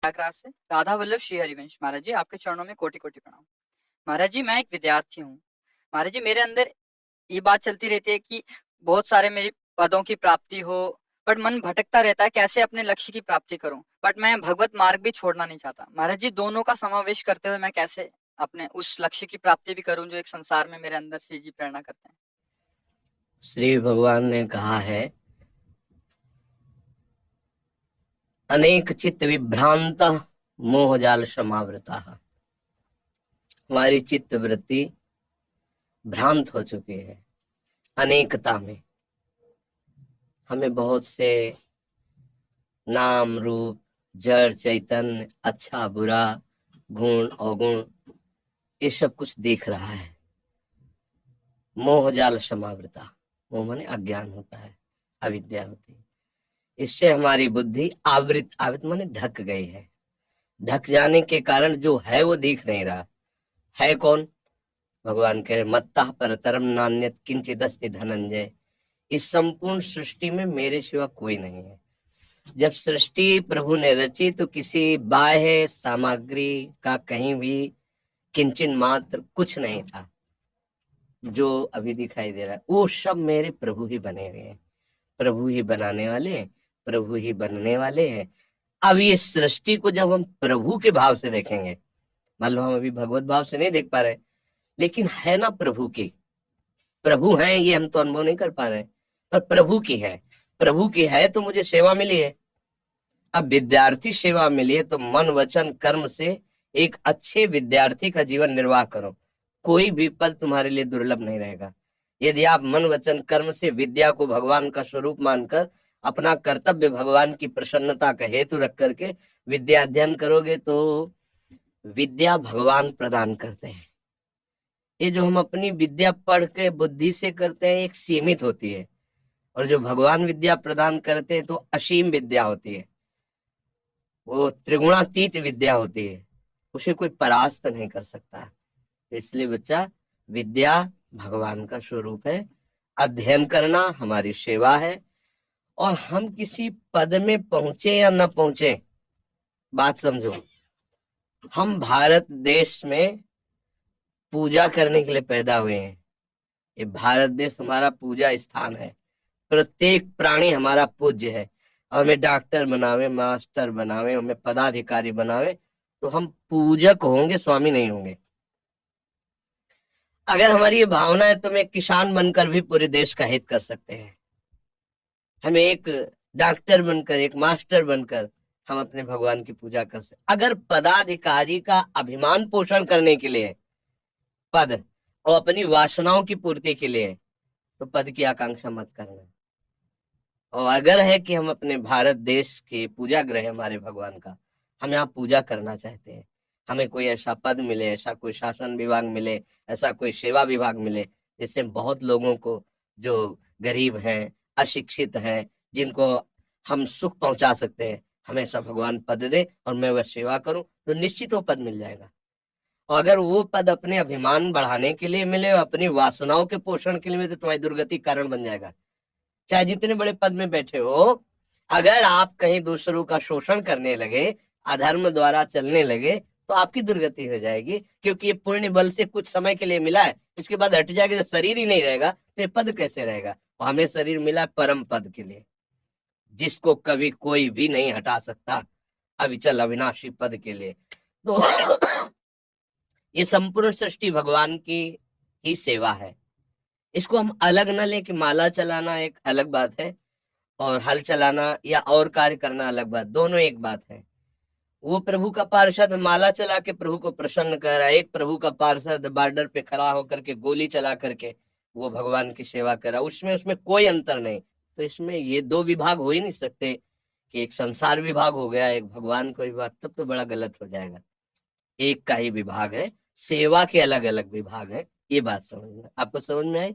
प्रयागराज से राधा वल्लभ श्री हरिवंश। महाराज जी, आपके चरणों में कोटि कोटि प्रणाम। महाराज जी, मैं एक विद्यार्थी हूँ। महाराज जी, मेरे अंदर ये बात चलती रहती है कि बहुत सारे मेरी पदों की प्राप्ति हो, बट मन भटकता रहता है कैसे अपने लक्ष्य की प्राप्ति करूं। बट मैं भगवत मार्ग भी छोड़ना नहीं चाहता। महाराज जी, दोनों का समावेश करते हुए मैं कैसे अपने उस लक्ष्य की प्राप्ति भी करूं जो एक संसार में मेरे अंदर से जी प्रेरणा करते हैं। श्री भगवान ने कहा है, अनेक चित्त विभ्रांत मोहजाल समावृता। हमारी चित्त वृत्ति भ्रांत हो चुकी है अनेकता में। हमें बहुत से नाम रूप, जड़ चैतन्य, अच्छा बुरा, गुण अवगुण, ये सब कुछ दिख रहा है। मोहजाल समावृता, मोह माने अज्ञान होता है, अविद्या होती है। इससे हमारी बुद्धि आवृत, आवृत माने ढक गई है। ढक जाने के कारण जो है वो दिख नहीं रहा है। कौन? भगवान कह रहे, मत्ता परतरम नान्यत किंचित अस्ति धनंजय। इस संपूर्ण सृष्टि में मेरे सिवा कोई नहीं है। जब सृष्टि प्रभु ने रची तो किसी बाह्य सामग्री का कहीं भी किंचन मात्र कुछ नहीं था। जो अभी दिखाई दे रहा है वो सब मेरे प्रभु ही बने हुए हैं। प्रभु ही बनाने वाले हैं, प्रभु ही बनने वाले हैं। अब ये सृष्टि को जब हम प्रभु के भाव से देखेंगे, मान लो हम अभी भगवत भाव से नहीं देख पा रहे, लेकिन है ना प्रभु की, प्रभु है, ये हम तो अनुभव नहीं कर पा रहे, पर प्रभु की है। प्रभु की है तो मुझे सेवा मिली है। अब विद्यार्थी सेवा मिली है तो मन वचन कर्म से एक अच्छे विद्यार्थी का जीवन निर्वाह करो। कोई भी पद तुम्हारे लिए दुर्लभ नहीं रहेगा। यदि आप मन वचन कर्म से विद्या को भगवान का स्वरूप मानकर अपना कर्तव्य भगवान की प्रसन्नता का हेतु रख करके विद्या अध्ययन करोगे तो विद्या भगवान प्रदान करते हैं। ये जो हम अपनी विद्या पढ़ के बुद्धि से करते हैं एक सीमित होती है, और जो भगवान विद्या प्रदान करते हैं तो असीम विद्या होती है। वो त्रिगुणातीत विद्या होती है, उसे कोई परास्त नहीं कर सकता। इसलिए बच्चा, विद्या भगवान का स्वरूप है, अध्ययन करना हमारी सेवा है। और हम किसी पद में पहुंचे या न पहुंचे, बात समझो, हम भारत देश में पूजा करने के लिए पैदा हुए हैं। ये भारत देश हमारा पूजा स्थान है। प्रत्येक प्राणी हमारा पूज्य है। हमें डॉक्टर बनावे, मास्टर बनावे, हमें पदाधिकारी बनावे तो हम पूजक होंगे, स्वामी नहीं होंगे। अगर हमारी ये भावना है तो हम एक किसान बनकर भी पूरे देश का हित कर सकते हैं। हमें एक डॉक्टर बनकर, एक मास्टर बनकर हम अपने भगवान की पूजा कर सकते। अगर पदाधिकारी का अभिमान पोषण करने के लिए पद और अपनी वासनाओं की पूर्ति के लिए, तो पद की आकांक्षा मत करना। और अगर है कि हम अपने भारत देश के पूजा ग्रह हमारे भगवान का, हम यहाँ पूजा करना चाहते हैं, हमें कोई ऐसा पद मिले, ऐसा कोई शासन विभाग मिले, ऐसा कोई सेवा विभाग मिले जिससे बहुत लोगों को, जो गरीब हैं, अशिक्षित हैं, जिनको हम सुख पहुंचा सकते हैं, हमें ऐसा भगवान पद दे और मैं वह सेवा करूं, तो निश्चित वो पद मिल जाएगा। और अगर वो पद अपने अभिमान बढ़ाने के लिए मिले, अपनी वासनाओं के पोषण के लिए मिले, तो तुम्हारी दुर्गति कारण बन जाएगा। चाहे जितने बड़े पद में बैठे हो, अगर आप कहीं दूसरों का शोषण करने लगे, अधर्म द्वारा चलने लगे, तो आपकी दुर्गति हो जाएगी। क्योंकि ये पुण्य बल से कुछ समय के लिए मिला है, इसके बाद हट जाएगा। जब शरीर ही नहीं रहेगा तो ये पद कैसे रहेगा? और हमें शरीर मिला परम पद के लिए, जिसको कभी कोई भी नहीं हटा सकता, अविचल अविनाशी पद के लिए। तो ये संपूर्ण सृष्टि भगवान की ही सेवा है। इसको हम अलग न ले कि माला चलाना एक अलग बात है और हल चलाना या और कार्य करना अलग बात, दोनों एक बात है। वो प्रभु का पार्षद माला चला के प्रभु को प्रसन्न कर रहा है, एक प्रभु का पार्षद बॉर्डर पे खड़ा होकर के गोली चला करके वो भगवान की सेवा कर रहा है। उसमें कोई अंतर नहीं। तो इसमें ये दो विभाग हो ही नहीं सकते कि एक संसार विभाग हो गया, एक भगवान का विभाग, तब तो बड़ा गलत हो जाएगा। एक का ही विभाग है, सेवा के अलग अलग विभाग है। ये बात समझना। आपको समझ में आई?